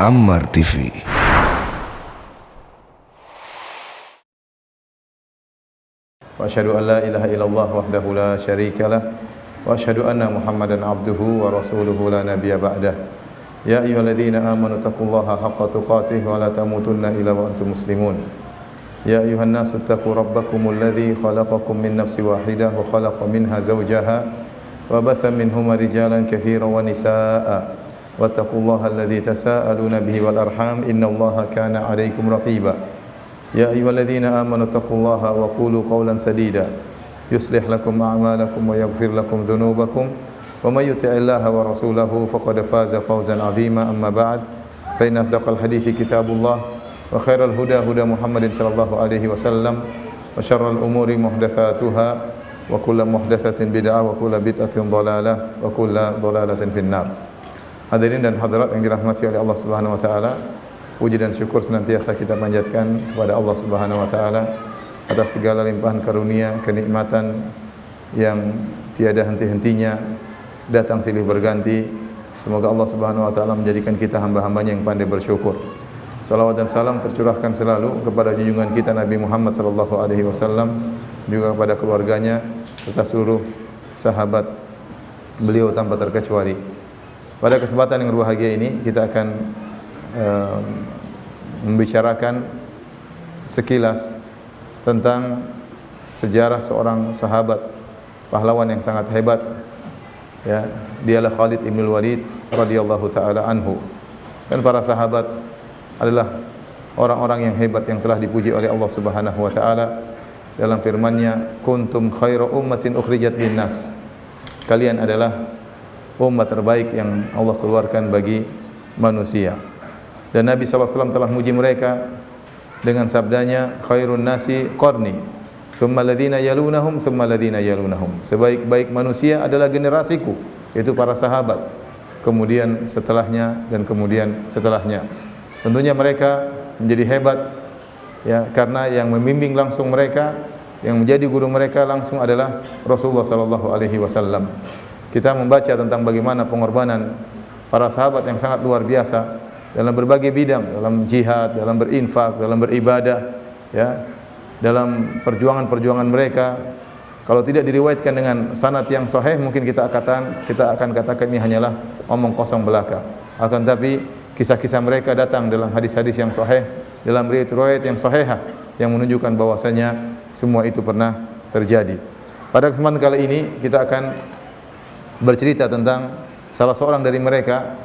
Ammar TV. Wa asyhadu an la ilaha illallah wahdahu la syarika lah wa asyhadu anna Muhammadan abduhu wa rasuluhu la nabiyya ba'dah. Ya ayyuhalladzina amanu taqullaha haqqa tuqatih wa la tamutunna illa wa antum muslimun. Ya ayyuhan nasu taqu rabbakumul ladzi khalaqakum min nafsin wahidah wa khalaqa minha zawjaha wa batha minhuma rijalan katsiran wa nisaa'a. Wattaqullaha alladzi tasaaluna bihi wal arham innallaha kana 'alaikum raqiba. Ya ayyuhalladzina amanu taqullaha wa qulu qawlan sadida yuslih lakum a'malakum wa yaghfir lakum dhunubakum wa may yuti'illaha wa rasulahu faqad faza fawzan 'azima. Amma ba'd, fa inna asdaqal hadithi kitabullah wa khairal huda huda Muhammadin sallallahu alaihi wasallam wa syarral umuri muhdatsatuha wa kullu muhdatsatin bid'ah wa kullu bid'atin dhalalah wa kullu dhalalatin finnar. Hadirin dan hadirat yang dirahmati oleh Allah Subhanahu wa taala, puji dan syukur senantiasa kita panjatkan kepada Allah Subhanahu wa taala atas segala limpahan karunia, kenikmatan yang tiada henti-hentinya, datang silih berganti. Semoga Allah Subhanahu wa taala menjadikan kita hamba-hambanya yang pandai bersyukur. Salawat dan salam tercurahkan selalu kepada junjungan kita Nabi Muhammad sallallahu alaihi wasallam, juga kepada keluarganya serta seluruh sahabat beliau tanpa terkecuali. Pada kesempatan yang berbahagia ini kita akan membicarakan sekilas tentang sejarah seorang sahabat pahlawan yang sangat hebat, ya, dialah Khalid ibn Walid radhiyallahu taala anhu. Dan para sahabat adalah orang-orang yang hebat yang telah dipuji oleh Allah Subhanahu wa taala dalam firman-Nya, kuntum khairu ummatin ukhrijat linnas. Kalian adalah umat terbaik yang Allah keluarkan bagi manusia. Dan Nabi SAW telah muji mereka dengan sabdanya, khairun nasi qarni thumma alladhina yalunahum thumma alladhina yalunahum. Sebaik-baik manusia adalah generasiku, yaitu para sahabat, kemudian setelahnya dan kemudian setelahnya. Tentunya mereka menjadi hebat, ya, karena yang membimbing langsung mereka, yang menjadi guru mereka langsung adalah Rasulullah sallallahu alaihi wasallam. Kita membaca tentang bagaimana pengorbanan para sahabat yang sangat luar biasa dalam berbagai bidang, dalam jihad, dalam berinfak, dalam beribadah, ya, dalam perjuangan-perjuangan mereka. Kalau tidak diriwayatkan dengan sanad yang sahih, mungkin kita akan katakan ini hanyalah omong kosong belaka. Akan tapi kisah-kisah mereka datang dalam hadis-hadis yang sahih, dalam riwayat yang sahihah yang menunjukkan bahwasanya semua itu pernah terjadi. Pada kesempatan kali ini kita akan bercerita tentang salah seorang dari mereka,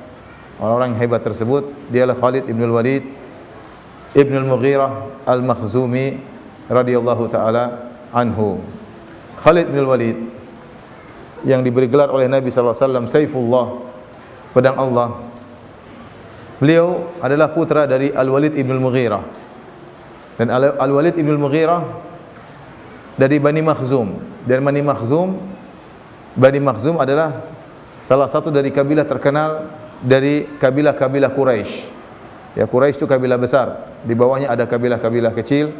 orang-orang yang hebat tersebut. Dialah Khalid ibn Walid ibn al-Mughirah al-Makhzumi radhiyallahu taala anhu. Khalid ibn Walid yang diberi gelar oleh Nabi sallallahu alaihi wasallam Saifullah, pedang Allah. Beliau adalah putra dari Al-Walid ibn al-Mughirah. Dan Al-Walid ibn al-Mughirah dari Bani Makhzum. Dan Bani Makhzum adalah salah satu dari kabilah terkenal dari kabilah-kabilah Quraisy. Ya, Quraisy itu kabilah besar. Di bawahnya ada kabilah-kabilah kecil,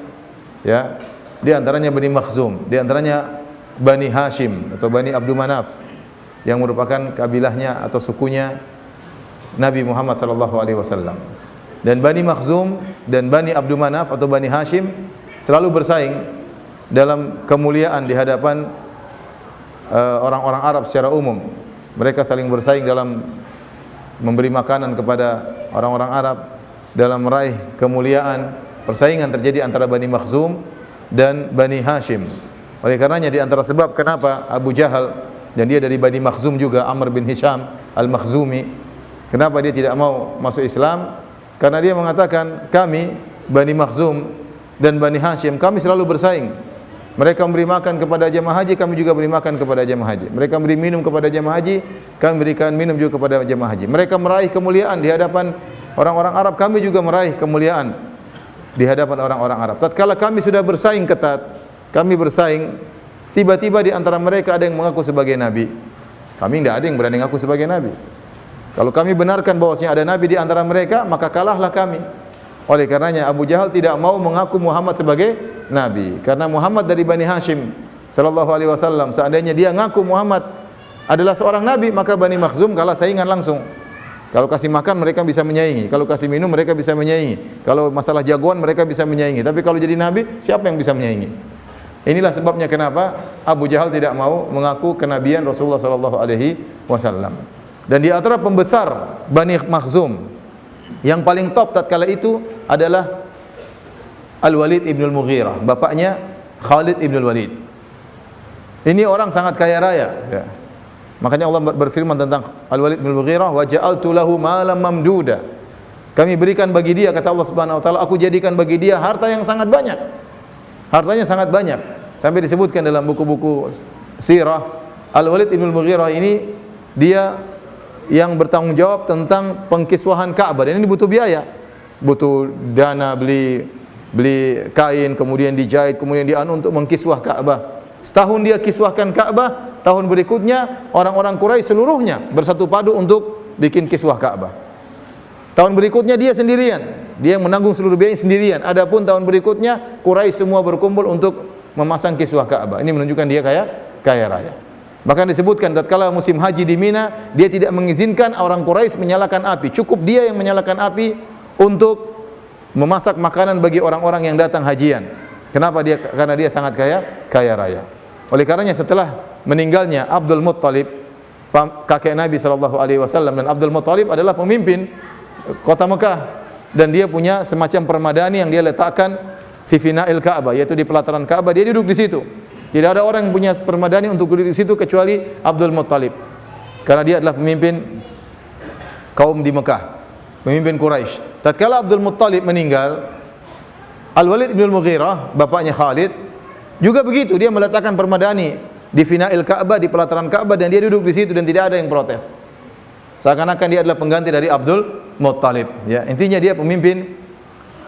ya. Di antaranya Bani Makhzum, di antaranya Bani Hashim atau Bani Abdul Manaf yang merupakan kabilahnya atau sukunya Nabi Muhammad sallallahu alaihi wasallam. Dan Bani Makhzum dan Bani Abdul Manaf atau Bani Hashim selalu bersaing dalam kemuliaan di hadapan orang-orang Arab secara umum. Mereka saling bersaing dalam memberi makanan kepada orang-orang Arab, dalam meraih kemuliaan. Persaingan terjadi antara Bani Makhzum dan Bani Hashim. Oleh karenanya di antara sebab kenapa Abu Jahal, dan dia dari Bani Makhzum juga, Amr bin Hisham al-Makhzumi, kenapa dia tidak mau masuk Islam? Karena dia mengatakan, kami Bani Makhzum dan Bani Hashim, kami selalu bersaing. Mereka memberi makan kepada jemaah haji, kami juga beri makan kepada jemaah haji. Mereka beri minum kepada jemaah haji, kami berikan minum juga kepada jemaah haji. Mereka meraih kemuliaan di hadapan orang-orang Arab, kami juga meraih kemuliaan di hadapan orang-orang Arab. Tatkala kami sudah bersaing ketat, kami bersaing, tiba-tiba di antara mereka ada yang mengaku sebagai nabi. Kami tidak ada yang berani mengaku sebagai nabi. Kalau kami benarkan bahwasanya ada nabi di antara mereka, maka kalahlah kami. Oleh karenanya Abu Jahal tidak mau mengaku Muhammad sebagai nabi, karena Muhammad dari Bani Hashim sallallahu alaihi wasallam. Seandainya dia ngaku Muhammad adalah seorang nabi, maka Bani Makhzum kalah saingan langsung. Kalau kasih makan mereka bisa menyaingi, kalau kasih minum mereka bisa menyaingi, kalau masalah jagoan mereka bisa menyaingi. Tapi kalau jadi nabi, siapa yang bisa menyaingi? Inilah sebabnya kenapa Abu Jahal tidak mau mengaku kenabian Rasulullah sallallahu alaihi wasallam. Dan di antara pembesar Bani Makhzum yang paling top tatkala itu adalah Al-Walid ibn al-Mughirah, bapaknya Khalid ibn al-Walid. Ini orang sangat kaya raya, ya. Makanya Allah berfirman tentang Al-Walid bin Mughirah, wa ja'altu lahu malam mamduda. Kami berikan bagi dia, kata Allah Subhanahu wa taala, aku jadikan bagi dia harta yang sangat banyak. Hartanya sangat banyak. Sampai disebutkan dalam buku-buku sirah, Al-Walid bin Mughirah ini dia yang bertanggung jawab tentang pengkiswahan Ka'bah. Dan ini butuh biaya. Butuh dana beli kain, kemudian dijahit, kemudian untuk mengkiswah Ka'bah. Setahun dia kiswahkan Ka'bah, tahun berikutnya orang-orang Quraisy seluruhnya bersatu padu untuk bikin kiswah Ka'bah. Tahun berikutnya dia sendirian, dia yang menanggung seluruh biaya sendirian. Adapun tahun berikutnya Quraisy semua berkumpul untuk memasang kiswah Ka'bah. Ini menunjukkan dia kaya raya. Bahkan disebutkan tatkala musim haji di Mina, dia tidak mengizinkan orang Quraisy menyalakan api. Cukup dia yang menyalakan api untuk memasak makanan bagi orang-orang yang datang hajian. Kenapa dia? Karena dia sangat kaya raya. Oleh karenanya setelah meninggalnya Abdul Muttalib, kakek Nabi sallallahu alaihi wasallam, dan Abdul Muttalib adalah pemimpin kota Mekah, dan dia punya semacam permadani yang dia letakkan fi fina'il Ka'bah, yaitu di pelataran Ka'bah. Dia duduk di situ. Tidak ada orang yang punya permadani untuk duduk di situ kecuali Abdul Muttalib. Karena dia adalah pemimpin kaum di Mekah, pemimpin Quraisy. Tatkala Abdul Muttalib meninggal, Al-Walid bin Mughirah, bapaknya Khalid, juga begitu, dia meletakkan permadani di fina'il Ka'bah, di pelataran Ka'bah, dan dia duduk di situ dan tidak ada yang protes. Seakan-akan dia adalah pengganti dari Abdul Muttalib, ya. Intinya dia pemimpin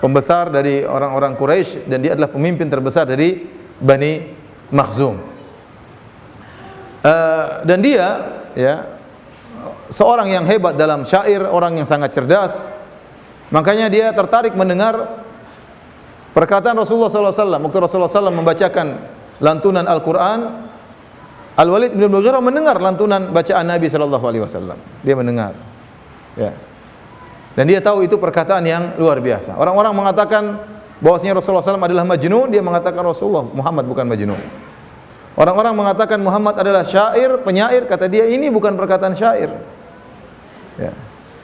pembesar dari orang-orang Quraisy dan dia adalah pemimpin terbesar dari Bani Makhzum. Dan dia, ya, seorang yang hebat dalam syair, orang yang sangat cerdas. Makanya dia tertarik mendengar perkataan Rasulullah SAW. Waktu Rasulullah SAW membacakan lantunan Al-Quran, Al-Walid bin Mughirah mendengar lantunan bacaan Nabi SAW. Dia mendengar, ya. Dan dia tahu itu perkataan yang luar biasa. Orang-orang mengatakan bahwasanya Rasulullah SAW adalah majnun, dia mengatakan Rasulullah Muhammad bukan majnun. Orang-orang mengatakan Muhammad adalah syair, penyair, kata dia ini bukan perkataan syair, ya.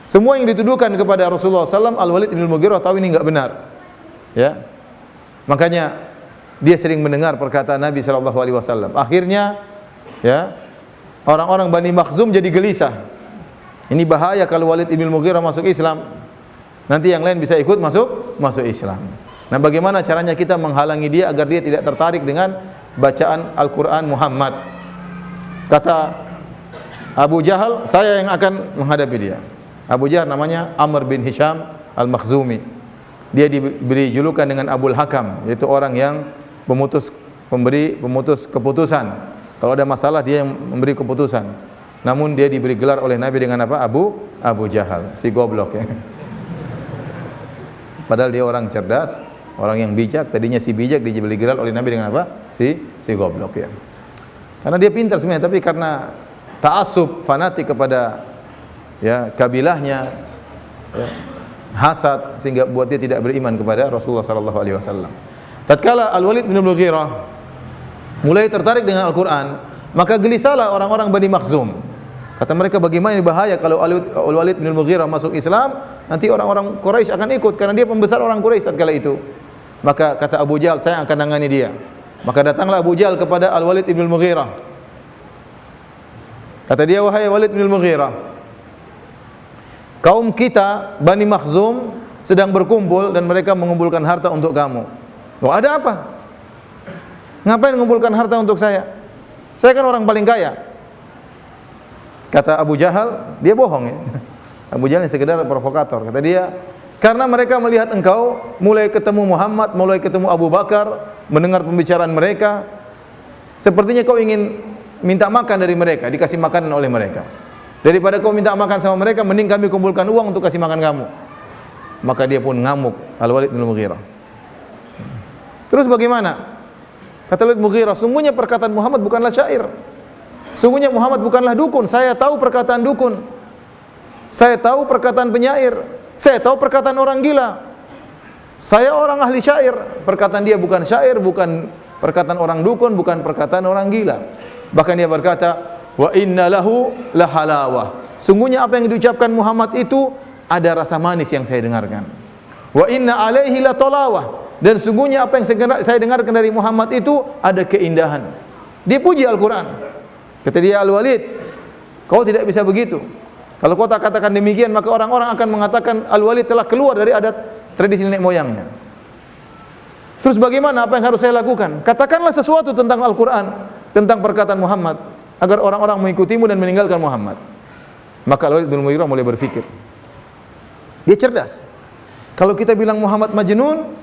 Semua yang dituduhkan kepada Rasulullah SAW, Al-Walid bin Mughirah tahu ini enggak benar, ya. Makanya dia sering mendengar perkataan Nabi sallallahu alaihi wasallam. Akhirnya, ya, orang-orang Bani Makhzum jadi gelisah. Ini bahaya kalau Walid bin Mughirah masuk Islam. Nanti yang lain bisa ikut masuk Islam. Nah, bagaimana caranya kita menghalangi dia agar dia tidak tertarik dengan bacaan Al-Qur'an Muhammad? Kata Abu Jahal, saya yang akan menghadapi dia. Abu Jahal namanya Amr bin Hisham Al-Makhzumi. Dia diberi julukan dengan Abul Hakam, yaitu orang yang pemutus keputusan. Kalau ada masalah dia yang memberi keputusan. Namun dia diberi gelar oleh Nabi dengan apa? Abu Jahal, si goblok, ya. Padahal dia orang cerdas, orang yang bijak. Tadinya si bijak, dia diberi gelar oleh Nabi dengan apa? Si goblok, ya. Karena dia pintar sebenarnya, tapi karena ta'assub, fanatik kepada, ya, kabilahnya, ya, hasad, sehingga buat dia tidak beriman kepada Rasulullah sallallahu alaihi wasallam. Tatkala Al-Walid bin Mughirah mulai tertarik dengan Al-Qur'an, maka gelisahlah orang-orang Bani Makhzum. Kata mereka, bagaimana ini bahaya kalau Al-Walid bin Mughirah masuk Islam, nanti orang-orang Quraisy akan ikut karena dia pembesar orang Quraisy tatkala itu. Maka kata Abu Jahal, saya akan nangani dia. Maka datanglah Abu Jahal kepada Al-Walid bin Mughirah. Kata dia, wahai Walid bin Mughirah, kaum kita Bani Makhzum sedang berkumpul dan mereka mengumpulkan harta untuk kamu. Oh, ada apa? Ngapain mengumpulkan harta untuk saya? Saya kan orang paling kaya. Kata Abu Jahal, dia bohong, ya. Abu Jahal ini sekedar provokator. Kata dia, karena mereka melihat engkau mulai ketemu Muhammad, mulai ketemu Abu Bakar, mendengar pembicaraan mereka, sepertinya kau ingin minta makan dari mereka, dikasih makanan oleh mereka. Daripada kau minta makan sama mereka, mending kami kumpulkan uang untuk kasih makan kamu. Maka dia pun ngamuk, Al-Walid bin Mughirah. Terus bagaimana? Kata Walid bin Mughirah, sungguhnya perkataan Muhammad bukanlah syair. Sungguhnya Muhammad bukanlah dukun. Saya tahu perkataan dukun. Saya tahu perkataan penyair, saya tahu perkataan orang gila. Saya orang ahli syair, perkataan dia bukan syair, bukan perkataan orang dukun, bukan perkataan orang gila. Bahkan dia berkata, wa inna lahu lahalawah. Sungguhnya apa yang diucapkan Muhammad itu ada rasa manis yang saya dengarkan. Wa inna alaihi latolawah. Dan sungguhnya apa yang saya dengarkan dari Muhammad itu ada keindahan. Dia puji Al-Quran. Kata dia, Al-Walid, kau tidak bisa begitu. Kalau kau tak katakan demikian, maka orang-orang akan mengatakan Al-Walid telah keluar dari adat tradisi nenek moyangnya. Terus bagaimana, apa yang harus saya lakukan? Katakanlah sesuatu tentang Al-Quran, tentang perkataan Muhammad, agar orang-orang mengikutimu dan meninggalkan Muhammad. Maka Al-Walid bin Mughirah mulai berpikir. Dia cerdas. Kalau kita bilang Muhammad majnun,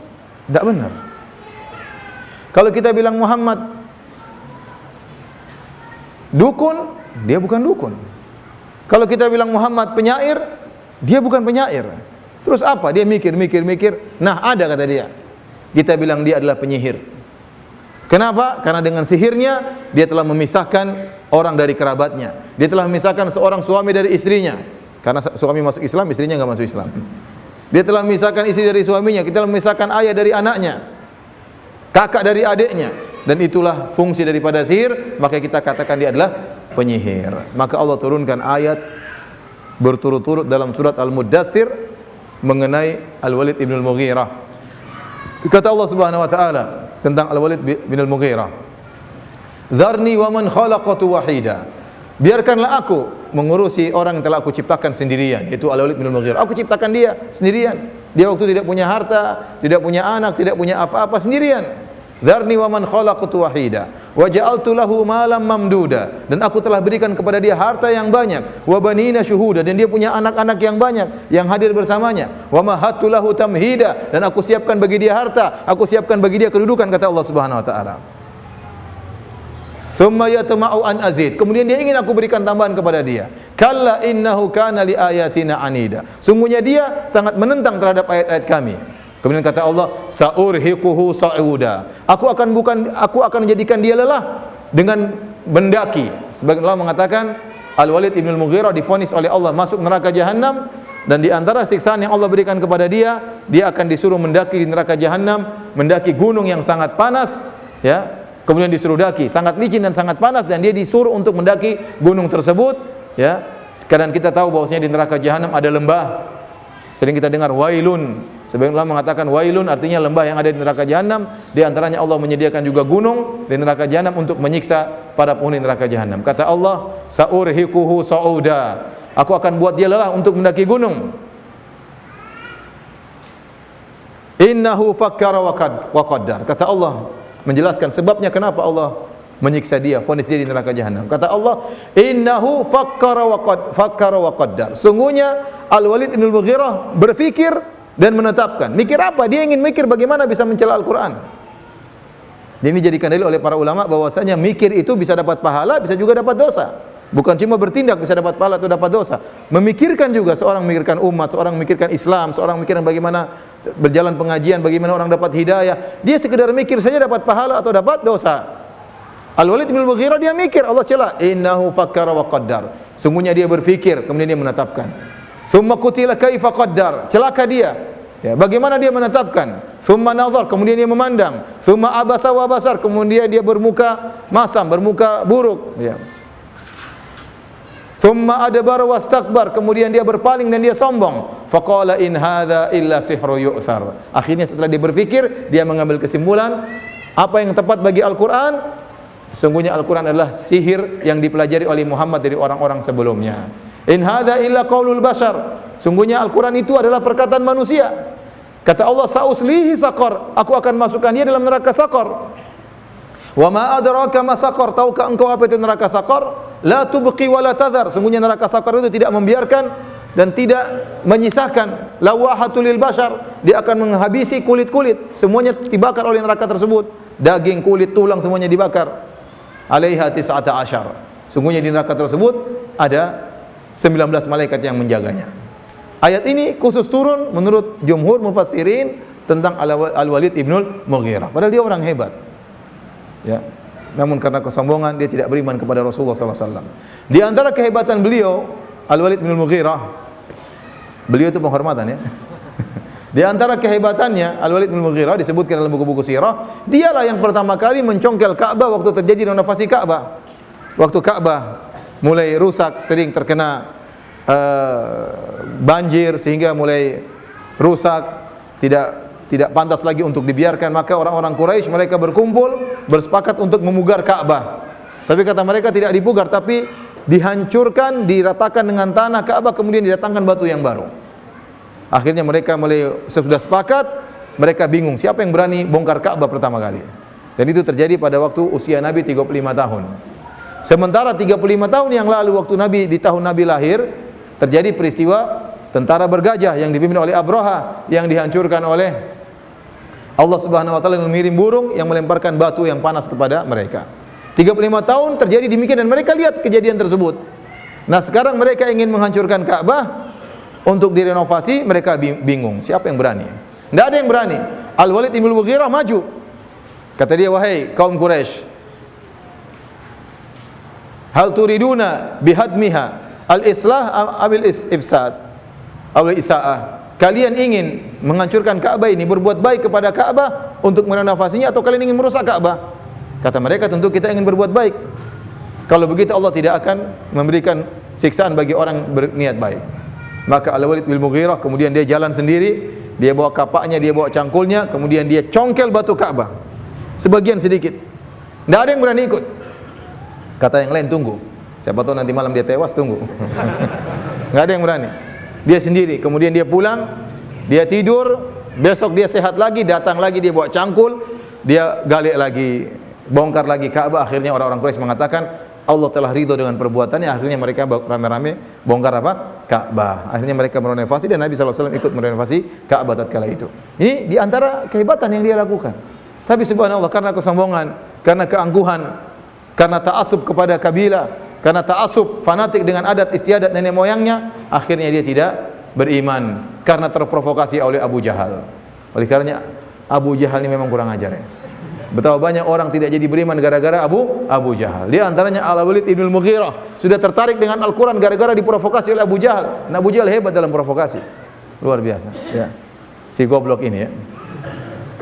tidak benar. Kalau kita bilang Muhammad dukun, dia bukan dukun. Kalau kita bilang Muhammad penyair, dia bukan penyair. Terus apa? Dia mikir. Nah, ada kata dia. Kita bilang dia adalah penyihir. Kenapa? Karena dengan sihirnya dia telah memisahkan orang dari kerabatnya. Dia telah memisahkan seorang suami dari istrinya. Karena suami masuk Islam, istrinya enggak masuk Islam. Dia telah memisahkan istri dari suaminya, kita telah memisahkan ayah dari anaknya, kakak dari adiknya, dan itulah fungsi daripada sihir, maka kita katakan dia adalah penyihir. Maka Allah turunkan ayat berturut-turut dalam surat Al-Muddathir mengenai Al-Walid bin Al-Mughirah. Kata Allah Subhanahu wa taala tentang Al-Walid bin Al-Mughirah, "Dzarni wa man khalaqtu wahida." Biarkanlah aku mengurusi orang yang telah aku ciptakan sendirian, yaitu Al-Walid bin Al-Mughirah. Aku ciptakan dia sendirian. Dia waktu tidak punya harta, tidak punya anak, tidak punya apa-apa, sendirian. Dzarni wa man khalaqtu wahida wa ja'altu lahu malam mamduda. Dan aku telah berikan kepada dia harta yang banyak, wa banina syuhuda, dan dia punya anak-anak yang banyak yang hadir bersamanya. Wa mahattu lahu tamhida, dan aku siapkan bagi dia harta, aku siapkan bagi dia kedudukan, kata Allah Subhanahu wa taala. Thumma yatma'u an azid. Kemudian dia ingin aku berikan tambahan kepada dia. Kalla innahu kana li ayatina anida. Sungguhnya dia sangat menentang terhadap ayat-ayat kami. Kemudian kata Allah, saurhiquhu sa'uda. Aku akan menjadikan dia lelah dengan mendaki. Sebagian Allah mengatakan Al-Walid bin Al-Mughirah divonis oleh Allah masuk neraka jahanam, dan di antara siksaan yang Allah berikan kepada dia akan disuruh mendaki di neraka jahanam, mendaki gunung yang sangat panas, ya. Kemudian disuruh daki, sangat licin dan sangat panas, dan dia disuruh untuk mendaki gunung tersebut, ya. Karena kita tahu bahwasanya di neraka jahanam ada lembah. Sering kita dengar wailun. Sebagian ulama mengatakan wailun artinya lembah yang ada di neraka jahanam. Di antaranya Allah menyediakan juga gunung di neraka jahanam untuk menyiksa para penghuni neraka jahanam. Kata Allah, saurhiquhu sa'uda. Aku akan buat dia lelah untuk mendaki gunung. Innahu fakkara wa qaddar. Kata Allah menjelaskan sebabnya kenapa Allah menyiksa dia, vonis dia di neraka jahanam. Kata Allah, innahu fakkara wa qaddar. Sungguhnya Al-Walid bin Al-Mughirah berfikir dan menetapkan. Mikir apa? Dia ingin mikir bagaimana bisa mencela Al-Quran. Ini dijadikan dalil oleh para ulama bahwasanya mikir itu bisa dapat pahala, bisa juga dapat dosa. Bukan cuma bertindak bisa dapat pahala atau dapat dosa. Memikirkan juga, seorang memikirkan umat, seorang memikirkan Islam, seorang memikirkan bagaimana berjalan pengajian, bagaimana orang dapat hidayah. Dia sekedar mikir saja dapat pahala atau dapat dosa. Al-Walid bin Mughirah dia mikir, Allah cela, innahu fakkara wa qaddar. Sungguhnya dia berfikir, kemudian dia menetapkan. Tsumma qutila kaifa qaddar. Celaka dia. Ya, bagaimana dia menetapkan? Tsumma nazar, kemudian dia memandang. Tsumma abasa wa basar, kemudian dia bermuka masam, bermuka buruk, ya. Tsumma adbara wastakbar, kemudian dia berpaling dan dia sombong. Faqala in hadza illa sihru yu'thar. Akhirnya setelah dia berfikir, dia mengambil kesimpulan apa yang tepat bagi Al-Qur'an. Sesungguhnya Al-Qur'an adalah sihir yang dipelajari oleh Muhammad dari orang-orang sebelumnya. In hadza illa qaulul bashar. Sungguhnya Al-Qur'an itu adalah perkataan manusia. Kata Allah, sauslihi saqar. Aku akan masukkan dia dalam neraka saqar. Wa ma adraka ma saqar, tahukah engkau apa itu neraka saqar? La tubqi wa la tadhar. Sungguhnya neraka saqar itu tidak membiarkan dan tidak menyisakan. Lawahatul lil bashar, dia akan menghabisi kulit-kulit, semuanya dibakar oleh neraka tersebut. Daging, kulit, tulang semuanya dibakar. Alaiha tis'ata asyar. Sungguhnya di neraka tersebut ada 19 malaikat yang menjaganya. Ayat ini khusus turun menurut jumhur mufassirin tentang Al-Walid bin Mughirah. Padahal dia orang hebat. Ya. Namun karena kesombongan dia tidak beriman kepada Rasulullah sallallahu alaihi wasallam. Di antara kehebatan beliau, Al-Walid bin Mughirah, Beliau itu penghormatan ya. Di antara kehebatannya Al-Walid bin Mughirah disebutkan dalam buku-buku sirah, dialah yang pertama kali mencongkel Ka'bah waktu terjadi renovasi Ka'bah. Waktu Ka'bah mulai rusak, sering terkena banjir sehingga mulai rusak, tidak pantas lagi untuk dibiarkan, maka orang-orang Quraisy mereka berkumpul bersepakat untuk memugar Ka'bah. Tapi kata mereka tidak dipugar, tapi dihancurkan, diratakan dengan tanah Ka'bah, kemudian didatangkan batu yang baru. Akhirnya mereka mulai sudah sepakat, mereka bingung siapa yang berani bongkar Ka'bah pertama kali. Dan itu terjadi pada waktu usia Nabi 35 tahun. Sementara 35 tahun yang lalu waktu Nabi di tahun Nabi lahir terjadi peristiwa tentara bergajah yang dipimpin oleh Abraha yang dihancurkan oleh Allah Subhanahu wa taala dengan mengirim burung yang melemparkan batu yang panas kepada mereka. 35 tahun terjadi demikian dan mereka lihat kejadian tersebut. Nah, sekarang mereka ingin menghancurkan Ka'bah untuk direnovasi, mereka bingung siapa yang berani. Tidak ada yang berani. Al-Walid bin Mughirah maju. Kata dia, wahai kaum Quraisy, hal turiduna bihadmiha al-islah abil ifsad awil isaah. Kalian ingin menghancurkan Ka'bah ini, berbuat baik kepada Ka'bah untuk merenovasinya, atau kalian ingin merusak Ka'bah? Kata mereka, tentu kita ingin berbuat baik. Kalau begitu Allah tidak akan memberikan siksaan bagi orang berniat baik. Maka Al-Walid bin Mughirah kemudian dia jalan sendiri, dia bawa kapaknya, dia bawa cangkulnya, kemudian dia congkel batu Ka'bah sebagian sedikit. Tidak ada yang berani ikut. Kata yang lain, tunggu, siapa tahu nanti malam dia tewas, tunggu. Nggak ada yang berani. Dia sendiri, kemudian dia pulang, dia tidur, besok dia sehat lagi, datang lagi, dia bawa cangkul, dia gali lagi, bongkar lagi Ka'bah. Akhirnya orang-orang Quraisy mengatakan Allah telah ridho dengan perbuatannya. Akhirnya mereka rame-rame bongkar apa? Ka'bah. Akhirnya mereka merenovasi dan Nabi SAW ikut merenovasi Ka'bah tatkala itu. Ini di antara kehebatan yang dia lakukan. Tapi subhanallah, karena kesombongan, karena keangkuhan, karena ta'assub kepada kabilah, karena ta'assub fanatik dengan adat istiadat nenek moyangnya, akhirnya dia tidak beriman karena terprovokasi oleh Abu Jahal. Oleh karenanya Abu Jahal ini memang kurang ajar ya. Betapa banyak orang tidak jadi beriman gara-gara Abu Jahal. Di antaranya Al-Walid bin Mughirah sudah tertarik dengan Al-Quran gara-gara diprovokasi oleh Abu Jahal. Nah, Abu Jahal hebat dalam provokasi, luar biasa ya, si goblok ini ya.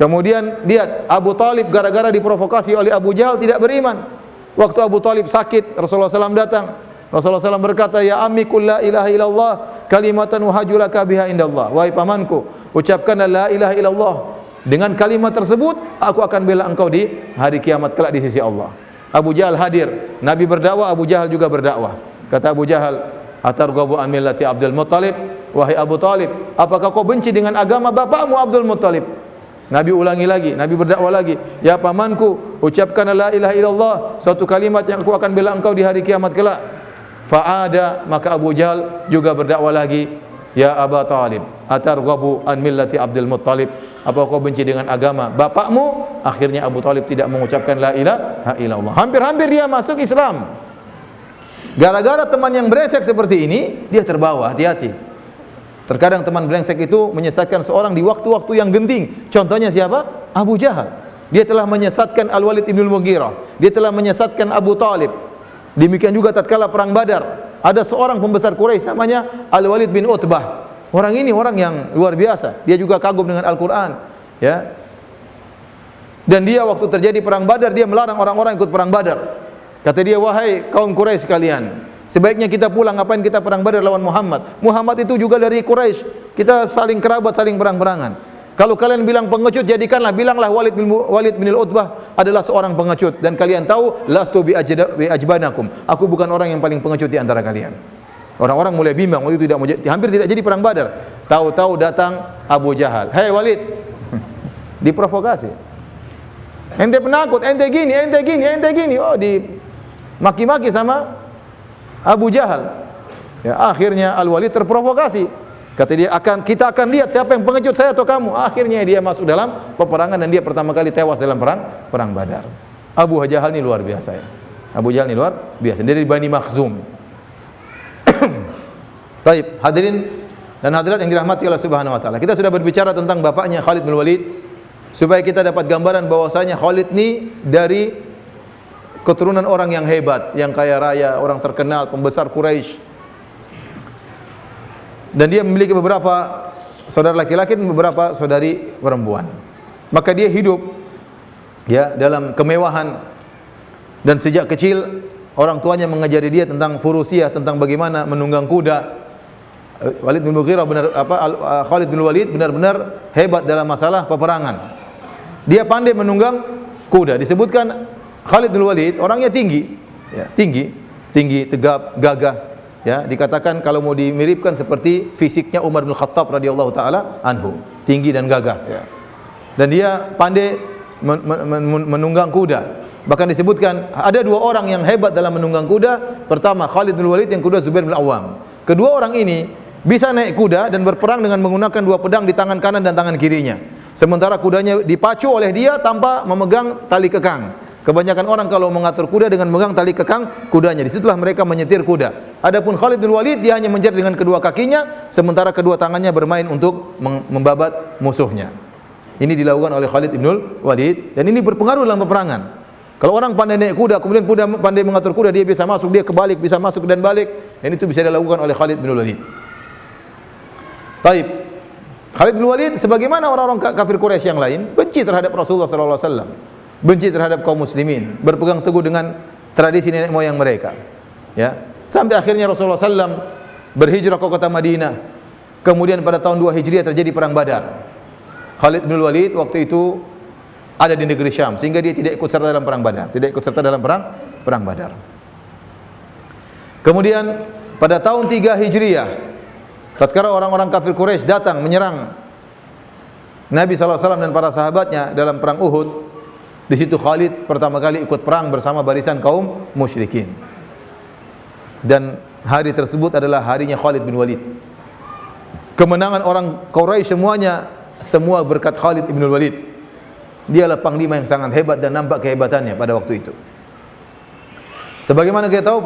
Kemudian lihat Abu Talib gara-gara diprovokasi oleh Abu Jahal tidak beriman. Waktu Abu Talib sakit, Rasulullah SAW datang. Rasulullah SAW berkata, ya ammi qul la ilaha illallah kalimatan uhajulaka biha indallah. Wahai pamanku, ucapkanlah la ilaha illallah. Dengan kalimat tersebut aku akan bela engkau di hari kiamat kelak di sisi Allah. Abu Jahal hadir, Nabi berdakwah, Abu Jahal juga berdakwah. Kata Abu Jahal, atarghabu an millati Abdul Muttalib? Wahai Abu Talib, apakah kau benci dengan agama bapakmu Abdul Muttalib? Nabi ulangi lagi, Nabi berdakwah lagi, ya pamanku, ucapkanlah la ilaha illallah, suatu kalimat yang aku akan bela engkau di hari kiamat kelak. Fa'ada, maka Abu Jahal juga berdakwah lagi, ya Aba Talib, atarghabu an millati Abdul Muttalib? Apa kau benci dengan agama bapakmu? Akhirnya Abu Talib tidak mengucapkan la ilaha illallah. Hampir-hampir dia masuk Islam. Gara-gara teman yang brengsek seperti ini, dia terbawa. Hati-hati. Terkadang teman brengsek itu menyesatkan seorang di waktu-waktu yang genting. Contohnya siapa? Abu Jahal. Dia telah menyesatkan Al-Walid bin Mughirah. Dia telah menyesatkan Abu Talib. Demikian juga tatkala perang Badar, ada seorang pembesar Quraisy namanya Al-Walid bin Utbah. Orang ini orang yang luar biasa. Dia juga kagum dengan Al-Quran, ya. Dan dia waktu terjadi perang Badar, dia melarang orang-orang ikut perang Badar. Kata dia, wahai kaum Quraisy sekalian, sebaiknya kita pulang. Ngapain kita perang Badar lawan Muhammad? Muhammad itu juga dari Quraisy. Kita saling kerabat, saling perang-perangan. Kalau kalian bilang pengecut, jadikanlah, bilanglah Walid bin Utbah adalah seorang pengecut. Dan kalian tahu, lastu bi ajbanakum. Aku bukan orang yang paling pengecut di antara kalian. Orang-orang mulai bimbang, waktu itu hampir tidak jadi perang Badar. Tahu-tahu datang Abu Jahal. Hei Walid, diprovokasi. Ente penakut, ente gini, ente gini, ente gini. Oh, di maki-maki sama Abu Jahal. Ya, akhirnya Al-Walid terprovokasi. Kata dia, kita akan lihat siapa yang pengecut, saya atau kamu. Akhirnya dia masuk dalam peperangan dan dia pertama kali tewas dalam perang Badar. Abu Jahal ini luar biasa ya. Abu Jahal ini luar biasa. Dia dari Bani Makhzum. Taib, hadirin dan hadirat yang dirahmati Allah Subhanahu wa taala. Kita sudah berbicara tentang bapaknya Khalid bin Walid supaya kita dapat gambaran bahwasanya Khalid ini dari keturunan orang yang hebat, yang kaya raya, orang terkenal, pembesar Quraisy. dan dia memiliki beberapa saudara laki-laki dan beberapa saudari perempuan. Maka dia hidup ya dalam kemewahan, dan sejak kecil orang tuanya mengajari dia tentang furusiah, tentang bagaimana menunggang kuda. Khalid bin Walid benar-benar hebat dalam masalah peperangan. Dia pandai menunggang kuda. Disebutkan Khalid bin Walid orangnya tinggi, ya, tinggi, tegap, gagah. Ya, dikatakan kalau mau dimiripkan seperti fisiknya Umar bin Khattab radhiyallahu taala anhu, tinggi dan gagah. Ya. Dan dia pandai menunggang kuda. Bahkan disebutkan ada dua orang yang hebat dalam menunggang kuda. Pertama Khalid bin Walid, yang kedua Zubair bin Awam. Kedua orang ini bisa naik kuda dan berperang dengan menggunakan dua pedang di tangan kanan dan tangan kirinya. Sementara kudanya dipacu oleh dia tanpa memegang tali kekang. Kebanyakan orang kalau mengatur kuda dengan memegang tali kekang kudanya, disitulah mereka menyetir kuda. Adapun Khalid bin Walid, dia hanya menjerit dengan kedua kakinya, sementara kedua tangannya bermain untuk membabat musuhnya. Ini dilakukan oleh Khalid bin Walid, dan ini berpengaruh dalam peperangan. Kalau orang pandai naik kuda, kemudian kuda pandai mengatur kuda, dia bisa masuk, dia kebalik, bisa masuk dan balik, dan itu bisa dilakukan oleh Khalid bin Walid. Taib. Khalid bin Walid sebagaimana orang-orang kafir Quraisy yang lain, benci terhadap Rasulullah sallallahu alaihi wasallam, benci terhadap kaum muslimin, berpegang teguh dengan tradisi nenek moyang mereka. Ya, sampai akhirnya Rasulullah sallallahu alaihi wasallam berhijrah ke kota Madinah. Kemudian pada tahun 2 Hijriah terjadi perang Badar. Khalid bin Walid waktu itu ada di negeri Syam, sehingga dia tidak ikut serta dalam perang Badar, tidak ikut serta dalam perang Badar. Kemudian pada tahun 3 Hijriah, tatkala orang-orang kafir Quraisy datang menyerang Nabi sallallahu alaihi wasallam dan para sahabatnya dalam perang Uhud, di situ Khalid pertama kali ikut perang bersama barisan kaum musyrikin. Dan hari tersebut adalah harinya Khalid bin Walid. Kemenangan orang Quraisy semua berkat Khalid bin Walid. Dialah panglima yang sangat hebat dan nampak kehebatannya pada waktu itu. Sebagaimana kita tahu,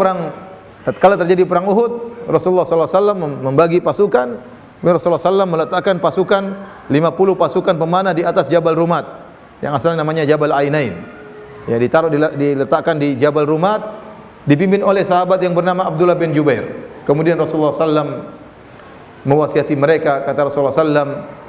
tatkala terjadi perang Uhud, Rasulullah sallallahu alaihi wasallam membagi pasukan. Rasulullah sallallahu meletakkan pasukan 50 pasukan pemanah di atas Jabal Rumat, yang asalnya namanya Jabal Ainain. Ya, diletakkan di Jabal Rumat, dipimpin oleh sahabat yang bernama Abdullah bin Jubair. Kemudian Rasulullah sallallahu mewasiati mereka, kata Rasulullah sallallahu,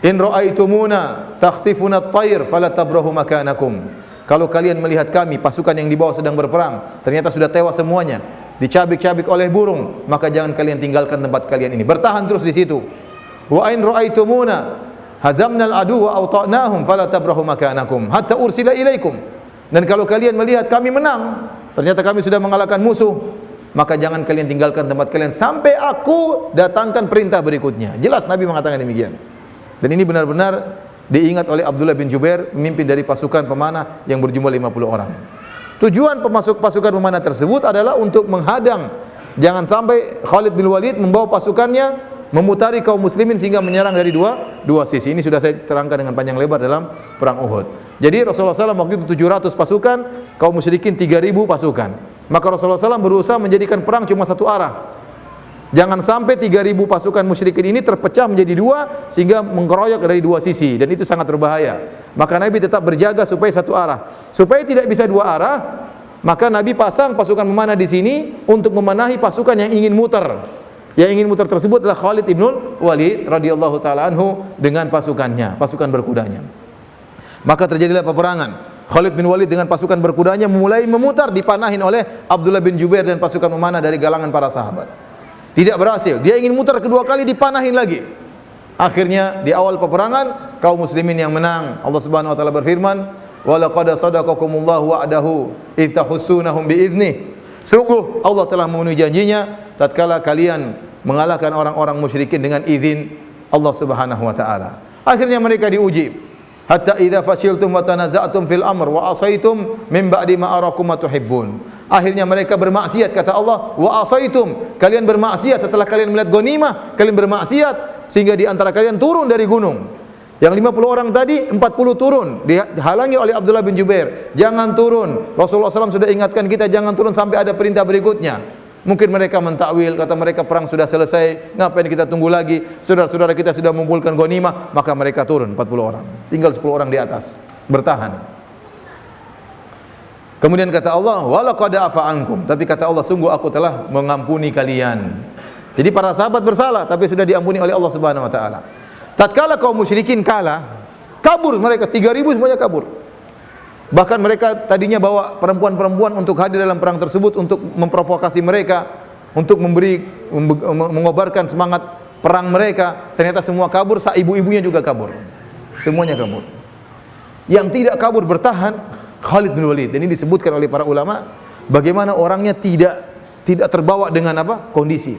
in ra'aitumuna takhtifuna at-tayr fala tabrahu makanakum. Kalau kalian melihat kami, pasukan yang di bawah sedang berperang, ternyata sudah tewas semuanya, dicabik-cabik oleh burung, maka jangan kalian tinggalkan tempat kalian ini. Bertahan terus di situ. Wa in ra'aitumuna hazamnal adu wa awta'nahum fala tabrahu makanakum hatta ursila ilaikum. Dan kalau kalian melihat kami menang, ternyata kami sudah mengalahkan musuh, maka jangan kalian tinggalkan tempat kalian sampai aku datangkan perintah berikutnya. Jelas Nabi mengatakan demikian. Dan ini benar-benar diingat oleh Abdullah bin Jubair, pemimpin dari pasukan pemanah yang berjumlah 50 orang. Tujuan pasukan pemanah tersebut adalah untuk menghadang, jangan sampai Khalid bin Walid membawa pasukannya memutari kaum muslimin sehingga menyerang dari dua sisi. Ini sudah saya terangkan dengan panjang lebar dalam perang Uhud. Jadi Rasulullah SAW waktu itu 700 pasukan, kaum musyrikin 3.000 pasukan. Maka Rasulullah SAW berusaha menjadikan perang cuma satu arah. Jangan sampai 3.000 pasukan musyrikin ini terpecah menjadi dua sehingga mengkeroyok dari dua sisi, dan itu sangat berbahaya. Maka Nabi tetap berjaga supaya satu arah. Supaya tidak bisa dua arah, maka Nabi pasang pasukan memanah di sini untuk memenahi pasukan yang ingin muter. Yang ingin muter tersebut adalah Khalid bin Walid radhiyallahu taala anhu dengan pasukannya, pasukan berkudanya. Maka terjadilah peperangan. Khalid bin Walid dengan pasukan berkudanya mulai memutar, dipanahin oleh Abdullah bin Jubair dan pasukan memanah dari galangan para sahabat. Tidak berhasil. Dia ingin mutar kedua kali, dipanahin lagi. Akhirnya di awal peperangan kaum muslimin yang menang. Allah Subhanahu wa taala berfirman, "Wa laqad sadaqakumullahu wa'dahu idh tahussunahum bi'idznih." Sungguh Allah telah memenuhi janjinya tatkala kalian mengalahkan orang-orang musyrikin dengan izin Allah Subhanahu wa taala. Akhirnya mereka diuji. Hatta idza fashiltum wa tanaza'tum fil amr wa asaitum min ba'di ma arakum ma tuhibbun. Akhirnya mereka bermaksiat, kata Allah, wa asaitum, kalian bermaksiat setelah kalian melihat ghanimah, kalian bermaksiat sehingga di antara kalian turun dari gunung. Yang 50 orang tadi 40 turun, dihalangi oleh Abdullah bin Jubair. Jangan turun. Rasulullah SAW sudah ingatkan kita jangan turun sampai ada perintah berikutnya. Mungkin mereka mentakwil, kata mereka perang sudah selesai, ngapain kita tunggu lagi? Saudara-saudara kita sudah mengumpulkan ghanimah, maka mereka turun 40 orang. Tinggal 10 orang di atas, bertahan. Kemudian kata Allah, "Wa laqad afa ankum." Tapi kata Allah, sungguh aku telah mengampuni kalian. Jadi para sahabat bersalah tapi sudah diampuni oleh Allah Subhanahu wa taala. Tatkala kaum musyrikin kalah, kabur mereka 3.000 semuanya kabur. Bahkan mereka tadinya bawa perempuan-perempuan untuk hadir dalam perang tersebut untuk memprovokasi mereka, untuk mengobarkan semangat perang mereka. Ternyata semua kabur, ibu-ibunya juga kabur. Semuanya kabur. Yang tidak kabur bertahan Khalid bin Walid. Dan ini disebutkan oleh para ulama bagaimana orangnya tidak terbawa dengan kondisi.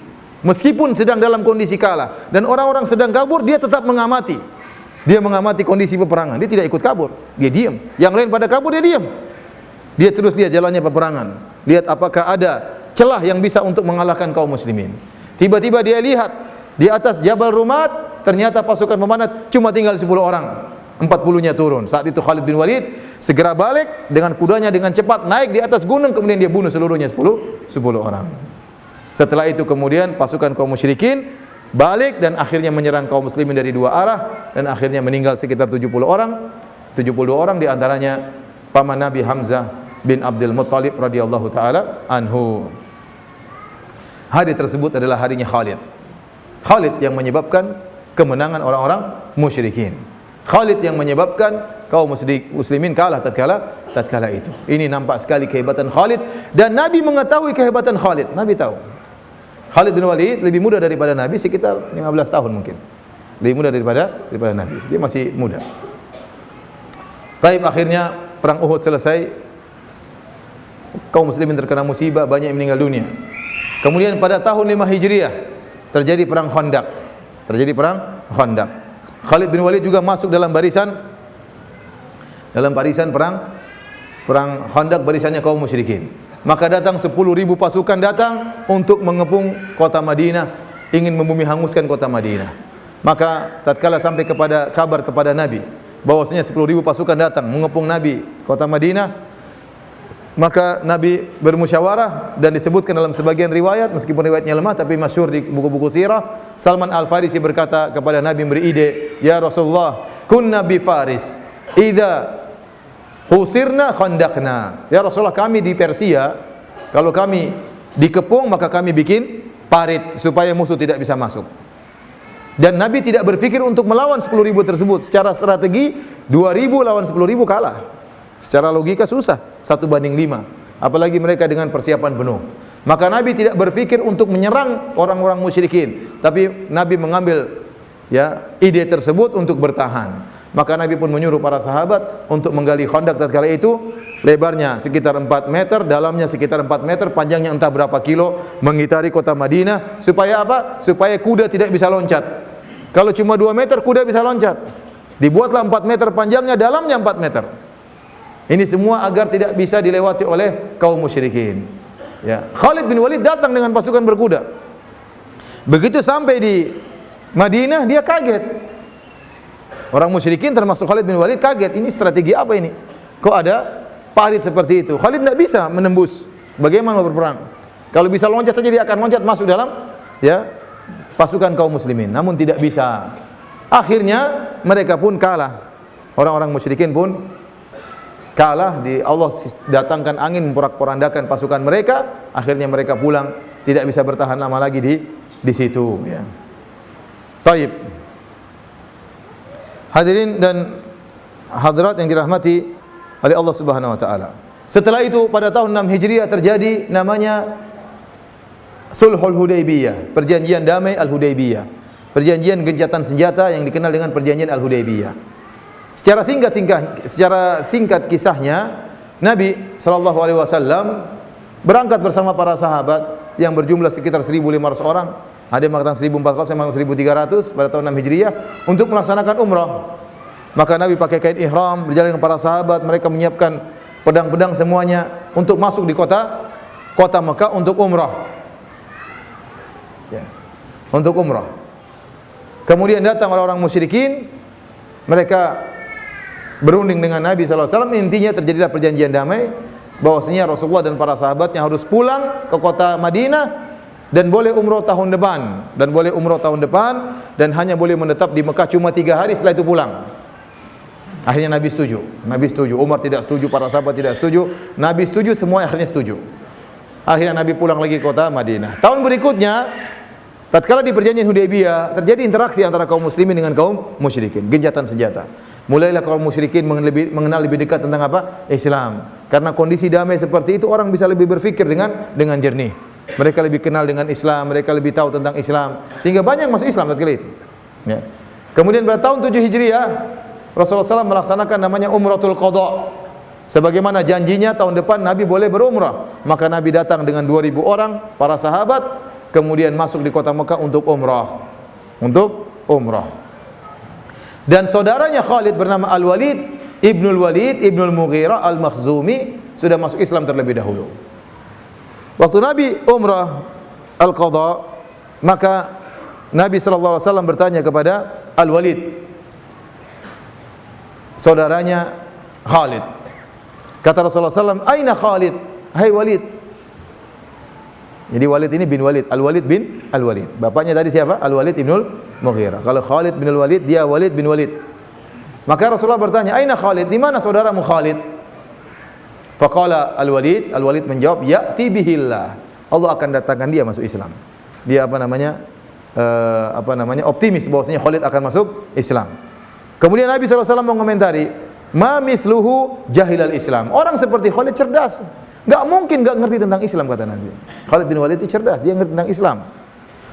Meskipun sedang dalam kondisi kalah dan orang-orang sedang kabur, dia tetap mengamati. Dia mengamati kondisi peperangan. Dia tidak ikut kabur. Dia diam. Yang lain pada kabur, dia diam. Dia terus lihat jalannya peperangan. Lihat apakah ada celah yang bisa untuk mengalahkan kaum muslimin. Tiba-tiba dia lihat di atas Jabal Rumat, ternyata pasukan pemanah cuma tinggal 10 orang. 40-nya turun. Saat itu Khalid bin Walid segera balik dengan kudanya dengan cepat naik di atas gunung, kemudian dia bunuh seluruhnya 10 orang. Setelah itu kemudian pasukan kaum musyrikin balik dan akhirnya menyerang kaum muslimin dari dua arah dan akhirnya meninggal sekitar 70 orang. 72 orang di antaranya paman Nabi Hamzah bin Abdul Muttalib radhiyallahu taala anhu. Hari tersebut adalah harinya Khalid. Khalid yang menyebabkan kemenangan orang-orang musyrikin. Khalid yang menyebabkan kaum muslimin kalah tatkala itu. Ini nampak sekali kehebatan Khalid dan Nabi mengetahui kehebatan Khalid. Nabi tahu. Khalid bin Walid lebih muda daripada Nabi sekitar 15 tahun mungkin. Lebih muda daripada Nabi. Dia masih muda. Taib akhirnya perang Uhud selesai. Kaum muslimin terkena musibah, banyak yang meninggal dunia. Kemudian pada tahun 5 Hijriah terjadi perang Khandaq. Khalid bin Walid juga masuk dalam barisan perang Khandaq, barisannya kaum musyrikin. Maka datang 10.000 pasukan datang untuk mengepung kota Madinah, ingin membumi hanguskan kota Madinah. Maka tatkala sampai kabar kepada Nabi bahwasanya 10.000 pasukan datang mengepung Nabi kota Madinah, maka Nabi bermusyawarah dan disebutkan dalam sebagian riwayat, meskipun riwayatnya lemah tapi masyhur di buku-buku sirah, Salman Al-Farisi berkata kepada Nabi, memberi ide, "Ya Rasulullah, kunna bi Faris, idza husirna khandaqna." Ya Rasulullah, kami di Persia, kalau kami dikepung maka kami bikin parit supaya musuh tidak bisa masuk. Dan Nabi tidak berpikir untuk melawan 10.000 tersebut. Secara strategi 2.000 lawan 10.000 kalah. Secara logika susah, 1:5. Apalagi mereka dengan persiapan penuh. Maka Nabi tidak berpikir untuk menyerang orang-orang musyrikin, tapi Nabi mengambil ide tersebut untuk bertahan. Maka Nabi pun menyuruh para sahabat untuk menggali khandak tatkala itu, lebarnya sekitar 4 meter, dalamnya sekitar 4 meter, panjangnya entah berapa kilo, mengitari kota Madinah. Supaya apa? Supaya kuda tidak bisa loncat. Kalau cuma 2 meter, kuda bisa loncat. Dibuatlah 4 meter panjangnya, dalamnya 4 meter. Ini semua agar tidak bisa dilewati oleh kaum musyrikin. Ya. Khalid bin Walid datang dengan pasukan berkuda. Begitu sampai di Madinah, dia kaget. Orang musyrikin termasuk Khalid bin Walid kaget, ini strategi apa ini? Kok ada parit seperti itu? Khalid tidak bisa menembus. Bagaimana berperang? Kalau bisa loncat saja, dia akan loncat masuk dalam pasukan kaum muslimin. Namun tidak bisa. Akhirnya mereka pun kalah. Orang-orang musyrikin pun kalah. Allah datangkan angin memporak-porandakan pasukan mereka. Akhirnya mereka pulang, tidak bisa bertahan lama lagi di situ. Ya. Taib. Hadirin dan hadirat yang dirahmati oleh Allah Subhanahu wa taala. Setelah itu pada tahun 6 Hijriah terjadi namanya Sulhul Hudaybiyah, perjanjian damai Al-Hudaybiyah. Perjanjian gencatan senjata yang dikenal dengan perjanjian Al-Hudaybiyah. Secara singkat kisahnya, Nabi sallallahu alaihi wasallam berangkat bersama para sahabat yang berjumlah sekitar 1.500 orang. Ada yang mengatakan 1.400, yang mengatakan 1.300 pada tahun 6 Hijriah untuk melaksanakan umrah. Maka Nabi pakai kain ihram, berjalan dengan para sahabat, mereka menyiapkan pedang-pedang semuanya untuk masuk di kota Mekah untuk umrah. Ya. Untuk umrah. Kemudian datang orang-orang musyrikin, mereka berunding dengan Nabi sallallahu alaihi wasallam. Intinya terjadilah perjanjian damai bahwasanya Rasulullah dan para sahabatnya harus pulang ke kota Madinah dan boleh umrah tahun depan dan hanya boleh menetap di Mekah cuma 3 hari, setelah itu pulang. Akhirnya Nabi setuju. Umar tidak setuju, para sahabat tidak setuju. Nabi setuju, semua akhirnya setuju. Akhirnya Nabi pulang lagi ke kota Madinah. Tahun Tatkala di perjanjian Hudaybiyah terjadi interaksi antara kaum muslimin dengan kaum musyrikin, gencatan senjata. Mulailah kaum musyrikin mengenal lebih dekat tentang apa? Islam. Karena kondisi damai seperti itu orang bisa lebih berfikir dengan jernih. Mereka lebih kenal dengan Islam, mereka lebih tahu tentang Islam, sehingga banyak masuk Islam tatkala itu. Ya. Kemudian pada tahun 7 Hijriah Rasulullah SAW melaksanakan namanya Umratul Qadha. Sebagaimana janjinya tahun depan Nabi boleh berumrah, maka Nabi datang dengan 2.000 orang para sahabat, kemudian masuk di kota Mekah untuk umrah. Dan saudaranya Khalid bernama Al-Walid Ibnul Mughirah Al-Makhzumi sudah masuk Islam terlebih dahulu. Waktu Nabi umrah Al-Qadha, maka Nabi sallallahu alaihi wasallam bertanya kepada Al-Walid, saudaranya Khalid. Kata Rasulullah SAW, "Aina Khalid?" Hai Walid. Jadi Walid ini bin Walid, Al-Walid bin Al-Walid. Bapaknya tadi siapa? Al-Walid Ibnul Mughirah. Kalau Khalid bin Al-Walid, dia Walid bin Walid. Maka Rasulullah bertanya, "Aina Khalid? Di mana saudaramu Khalid?" Faqala Al-Walid menjawab, "Ya'ti bihillah." Allah akan datangkan dia masuk Islam. Dia optimis bahwasanya Khalid akan masuk Islam. Kemudian Nabi SAW mengomentari, "Ma misluhu jahilal Islam." Orang seperti Khalid cerdas. Enggak mungkin enggak ngerti tentang Islam, kata Nabi. Khalid bin Walid itu cerdas, dia ngerti tentang Islam.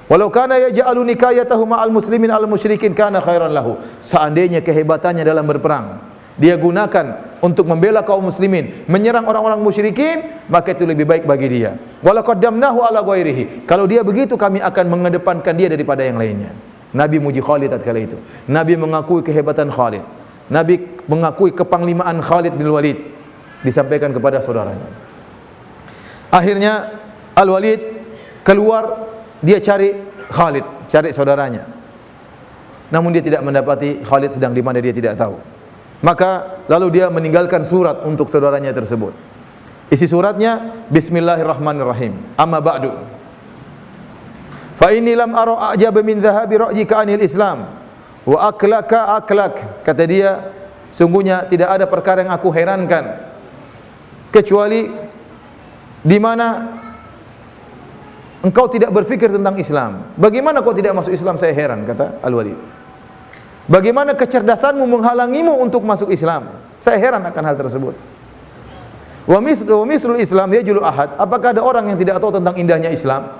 Walau kana yaj'alu nikayatahu ma'al muslimin al musyrikin kana khairan lahu. Seandainya kehebatannya dalam berperang dia gunakan untuk membela kaum muslimin, menyerang orang-orang musyrikin, maka itu lebih baik bagi dia. Wala qaddamnahu ala ghairihi. Kalau dia begitu, kami akan mengedepankan dia daripada yang lainnya. Nabi muji Khalid tatkala itu. Nabi mengakui kehebatan Khalid. Nabi mengakui kepanglimaan Khalid bin Walid, disampaikan kepada saudaranya. Akhirnya Al-Walid keluar, dia cari Khalid, cari saudaranya. Namun dia tidak mendapati Khalid sedang di mana, dia tidak tahu. Maka lalu dia meninggalkan surat untuk saudaranya tersebut. Isi suratnya, Bismillahirrahmanirrahim. Amma ba'du. Fa inni lam ara a'jaba min dhahabi ra'yika anil Islam wa aklaka aklak. Kata dia, sungguhnya tidak ada perkara yang aku herankan kecuali di mana engkau tidak berfikir tentang Islam. Bagaimana kau tidak masuk Islam, saya heran, kata Al-Walid. Bagaimana kecerdasanmu menghalangimu untuk masuk Islam? Saya heran akan hal tersebut. Wa mislul Islam yajulu ahad. Apakah ada orang yang tidak tahu tentang indahnya Islam?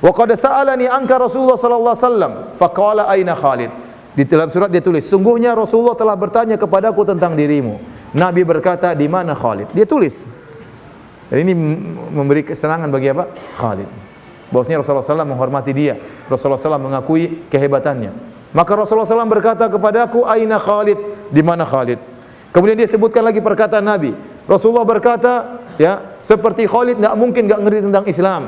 Wa qad sa'alani anka Rasulullah sallallahu alaihi wasallam faqala aina Khalid. Di dalam surat dia tulis, sungguhnya Rasulullah telah bertanya kepadaku tentang dirimu. Nabi berkata, di mana Khalid? Dia tulis. Dan ini memberi kesenangan bagi apa? Khalid. Bahwasanya Rasulullah SAW menghormati dia. Rasulullah SAW mengakui kehebatannya. Maka Rasulullah SAW berkata kepadaku, aina Khalid? Di mana Khalid? Kemudian dia sebutkan lagi perkataan Nabi. Rasulullah berkata, ya, seperti Khalid tidak mungkin tidak ngerti tentang Islam.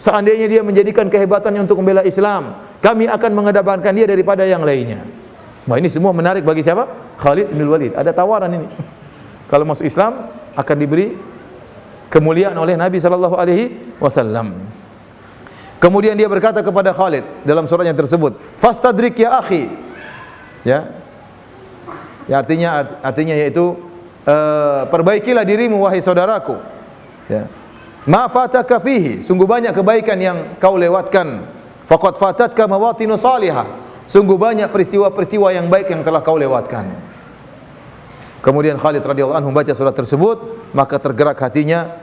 Seandainya dia menjadikan kehebatannya untuk membela Islam, kami akan mengedepankan dia daripada yang lainnya. Wah, ini semua menarik bagi siapa? Khalid bin Walid. Ada tawaran ini. Kalau masuk Islam akan diberi kemuliaan oleh Nabi sallallahu alaihi wasallam. Kemudian dia berkata kepada Khalid dalam suratnya tersebut, "Fastadrik ya akhi." Ya. Ya, artinya yaitu perbaikilah dirimu wahai saudaraku. Ya. Ma fataka fihi, sungguh banyak kebaikan yang kau lewatkan. Faqad fatatka mawatinu salihah, sungguh banyak peristiwa-peristiwa yang baik yang telah kau lewatkan. Kemudian Khalid radhiyallahu anhu membaca surat tersebut, maka tergerak hatinya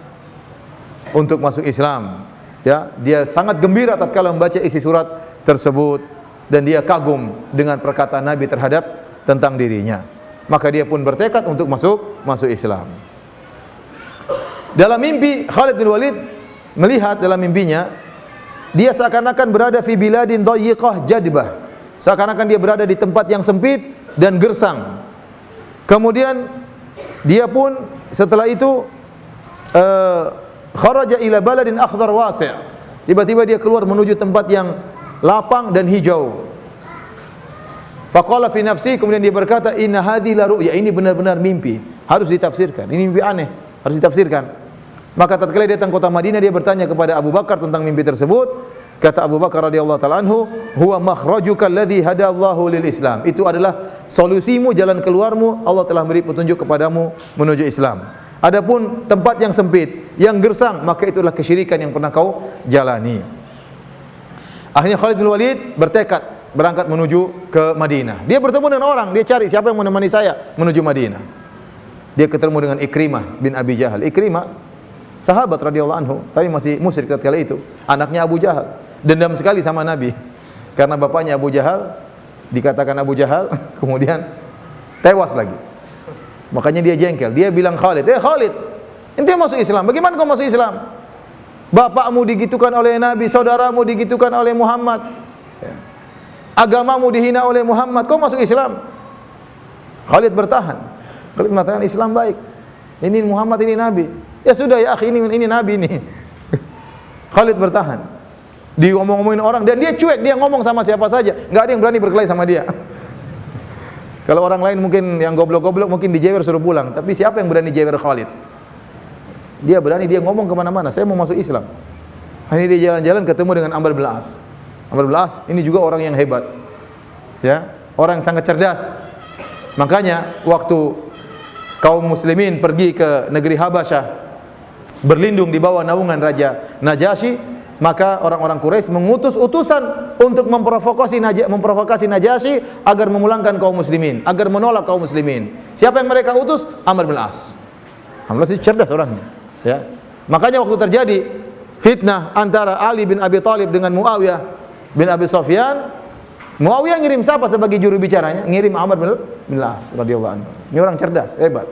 untuk masuk Islam. Ya, dia sangat gembira tatkala membaca isi surat tersebut dan dia kagum dengan perkataan Nabi terhadap tentang dirinya. Maka dia pun bertekad untuk masuk Islam. Dalam mimpi Khalid bin Walid melihat dalam mimpinya dia seakan-akan berada fi biladin dhayyiqah jadbah. Seakan-akan dia berada di tempat yang sempit dan gersang. Kemudian dia pun setelah itu kharaja ila baladin akhdar wasi'. Tiba-tiba dia keluar menuju tempat yang lapang dan hijau. Faqala fi nafsi, kemudian dia berkata, inna hadhihi la ru'ya, ini benar-benar mimpi, harus ditafsirkan. Ini mimpi aneh, harus ditafsirkan. Maka tatkala dia datang kota Madinah, dia bertanya kepada Abu Bakar tentang mimpi tersebut. Kata Abu Bakar radhiyallahu taala anhu, huwa makhrajuka alladhi hadallahu lil Islam. Itu adalah solusimu, jalan keluarmu, Allah telah beri petunjuk kepadamu menuju Islam. Adapun tempat yang sempit, yang gersang, maka itulah kesyirikan yang pernah kau jalani. Akhirnya Khalid bin Walid bertekad berangkat menuju ke Madinah. Dia bertemu dengan orang, dia cari siapa yang menemani saya menuju Madinah. Dia ketemu dengan Ikrimah bin Abi Jahal. Ikrimah sahabat radhiyallahu anhu, tapi masih musyrik ketika itu. Anaknya Abu Jahal, dendam sekali sama Nabi. Karena bapaknya Abu Jahal dikatakan Abu Jahal, kemudian tewas lagi. Makanya dia jengkel. Dia bilang Khalid, Khalid, ente masuk Islam. Bagaimana kau masuk Islam? Bapakmu digitukan oleh Nabi, saudaramu digitukan oleh Muhammad, agamamu dihina oleh Muhammad, kau masuk Islam? Khalid bertahan. Khalid mengatakan Islam baik. Ini Muhammad, ini Nabi. Ya sudah ya akhi, ini Nabi ini. Khalid bertahan. Diomong-omongin orang dan dia cuek, dia ngomong sama siapa saja. Enggak ada yang berani berkelahi sama dia. Kalau orang lain mungkin yang goblok-goblok mungkin dijewer suruh pulang, tapi siapa yang berani jewer Khalid? Dia berani, dia ngomong kemana-mana, saya mau masuk Islam. Akhirnya dia jalan-jalan ketemu dengan Amr bin As. Amr bin As ini juga orang yang hebat, ya, orang yang sangat cerdas. Makanya waktu kaum muslimin pergi ke negeri Habasyah berlindung di bawah naungan Raja Najasyi, maka orang-orang Quraisy mengutus utusan untuk memprovokasi Najasyi agar memulangkan kaum muslimin, agar menolak kaum muslimin. Siapa yang mereka utus? Amr bin As. Amr bin As itu cerdas orangnya, ya. Makanya waktu terjadi fitnah antara Ali bin Abi Thalib dengan Muawiyah bin Abi Sufyan, Muawiyah ngirim siapa sebagai juru bicaranya? Ngirim Amr bin As radhiyallahu anhu. Ini orang cerdas, hebat.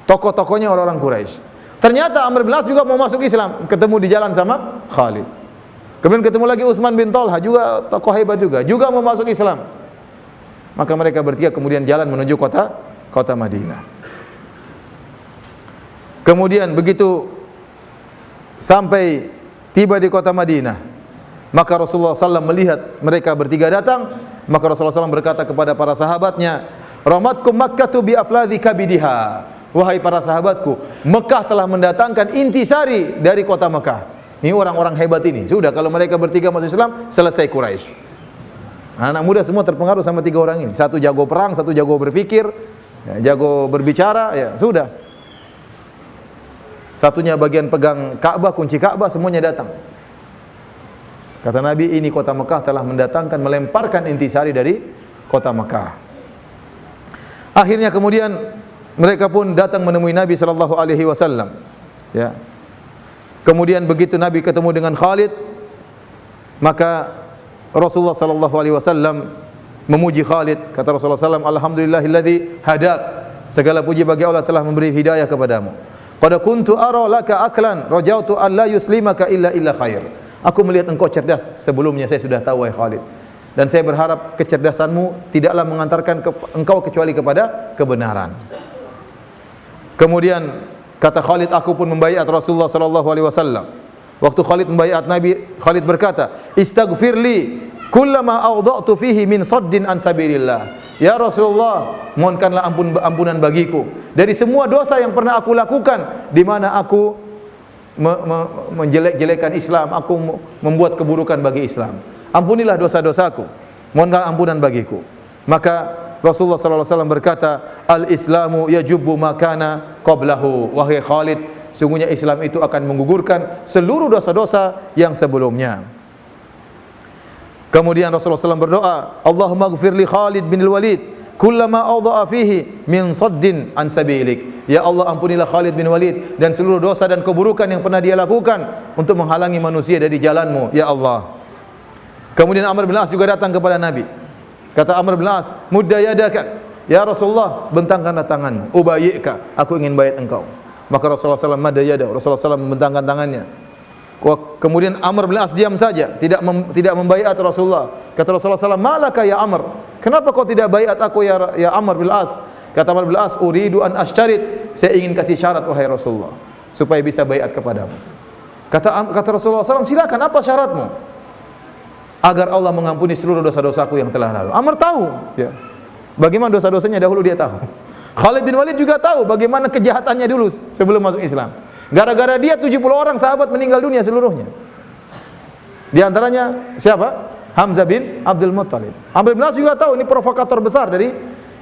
Tokoh-tokohnya orang-orang Quraisy. Ternyata Amr bin As juga mau masuk Islam, ketemu di jalan sama Khalid. Kemudian ketemu lagi Utsman bin Talha, juga tokoh hebat juga mau masuk Islam. Maka mereka bertiga kemudian jalan menuju kota Madinah. Kemudian begitu sampai tiba di kota Madinah, maka Rasulullah SAW melihat mereka bertiga datang, maka Rasulullah SAW berkata kepada para sahabatnya, "Ramatkum Makkatu bi afladhi kabidiha." Wahai para sahabatku, Mekah telah mendatangkan intisari dari kota Mekah. Ini orang-orang hebat ini. Sudah, kalau mereka bertiga masuk Islam, selesai Quraisy. Anak muda semua terpengaruh sama tiga orang ini. Satu jago perang, satu jago berpikir, ya, jago berbicara, ya sudah. Satunya bagian pegang Ka'bah, kunci Ka'bah, semuanya datang. Kata Nabi, ini kota Mekah telah mendatangkan, melemparkan intisari dari kota Mekah. Akhirnya kemudian mereka pun datang menemui Nabi sallallahu alaihi wasallam. Ya. Kemudian begitu Nabi ketemu dengan Khalid, maka Rasulullah sallallahu alaihi wasallam memuji Khalid. Kata Rasulullah sallallahu alaihi wasallam, "Alhamdulillahilladzi hadak." Segala puji bagi Allah telah memberi hidayah kepadamu. "Qad kuntu ara laka aklan, rajautu an la yuslimaka illa khair." Aku melihat engkau cerdas, sebelumnya saya sudah tahu wahai Khalid. Dan saya berharap kecerdasanmu tidaklah mengantarkan engkau kecuali kepada kebenaran. Kemudian kata Khalid, aku pun membaiat Rasulullah sallallahu alaihi wasallam. Waktu Khalid membaiat Nabi, Khalid berkata, "Istaghfirli kullama awda'tu fihi min saddin an sabilillah." Ya Rasulullah, mohonkanlah ampunan bagiku dari semua dosa yang pernah aku lakukan di mana aku menjelek-jelekan Islam, aku membuat keburukan bagi Islam. Ampunilah dosa-dosaku. Mohonkan ampunan bagiku. Maka Rasulullah sallallahu alaihi wasallam berkata, "Al-Islamu yajubbu ma kana qablahu." Wahai Khalid, sungguhnya Islam itu akan menggugurkan seluruh dosa-dosa yang sebelumnya. Kemudian Rasulullah SAW berdoa, "Allahumma ighfir li Khalid bin Walid kullama awda'a fihi min saddin an sabilik." Ya Allah, ampunilah Khalid bin Walid dan seluruh dosa dan keburukan yang pernah dia lakukan untuk menghalangi manusia dari jalanmu, ya Allah. Kemudian Amr bin As juga datang kepada Nabi. Kata Amr bin As, "Mudda yadaka." Ya Rasulullah, bentangkanlah tanganmu. "Ubayyika," aku ingin bayat engkau. Maka Rasulullah SAW madda yada, Rasulullah SAW membentangkan tangannya. Kemudian Amr bin As diam saja, tidak membaiat Rasulullah. Kata Rasulullah SAW, "Malaka ya Amr? Kenapa kau tidak baiat aku ya Amr bin As?" Kata Amr bin As, "Uridu an ashtarit." Saya ingin kasih syarat wahai Rasulullah supaya bisa baiat kepadamu. Kata Rasulullah SAW, "Silakan, apa syaratmu?" Agar Allah mengampuni seluruh dosa-dosaku yang telah lalu. Amr tahu, ya. Bagaimana dosa-dosanya dahulu dia tahu. Khalid bin Walid juga tahu bagaimana kejahatannya dulu sebelum masuk Islam. Gara-gara dia 70 orang sahabat meninggal dunia seluruhnya. Di antaranya siapa? Hamzah bin Abdul Muttalib. Amr bin As juga tahu ini provokator besar dari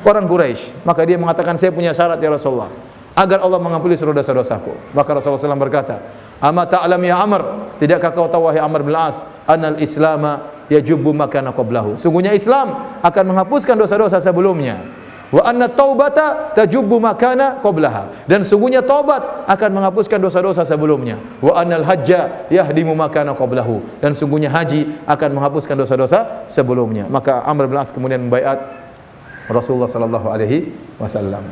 orang Quraisy. Maka dia mengatakan, "Saya punya syarat ya Rasulullah, agar Allah mengampuni seluruh dosa-dosaku." Maka Rasulullah SAW berkata, "Ama ta'lam ya Amr, tidakkah kau tahu wahai Amr bin As, anal Islama yajubbu ma kana qablahu. Sungguhnya Islam akan menghapuskan dosa-dosa sebelumnya. Wa anna taubata tajubbu ma kana qablaha. Dan sungguhnya taubat akan menghapuskan dosa-dosa sebelumnya. Wa annal hajja yahdimu ma kana qablahu. Dan sungguhnya haji akan menghapuskan dosa-dosa sebelumnya. Maka Amr bin As kemudian membaiat Rasulullah sallallahu alaihi wasallam.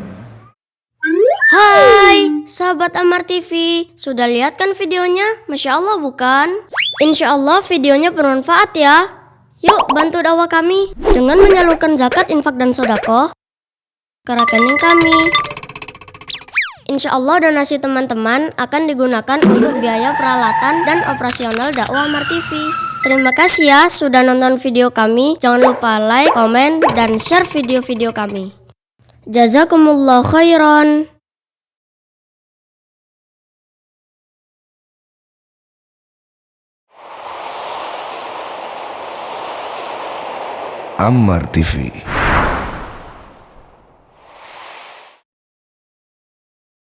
Hai, sahabat Amar TV, sudah lihat kan videonya? Masya Allah bukan? Insya Allah videonya bermanfaat ya. Yuk bantu dakwah kami dengan menyalurkan zakat, infak, dan sodako ke rekening kami. Insya Allah donasi teman-teman akan digunakan untuk biaya peralatan dan operasional dakwah Amar TV. Terima kasih ya sudah nonton video kami. Jangan lupa like, komen, dan share video-video kami. Jazakumullah khairan. Ammar TV.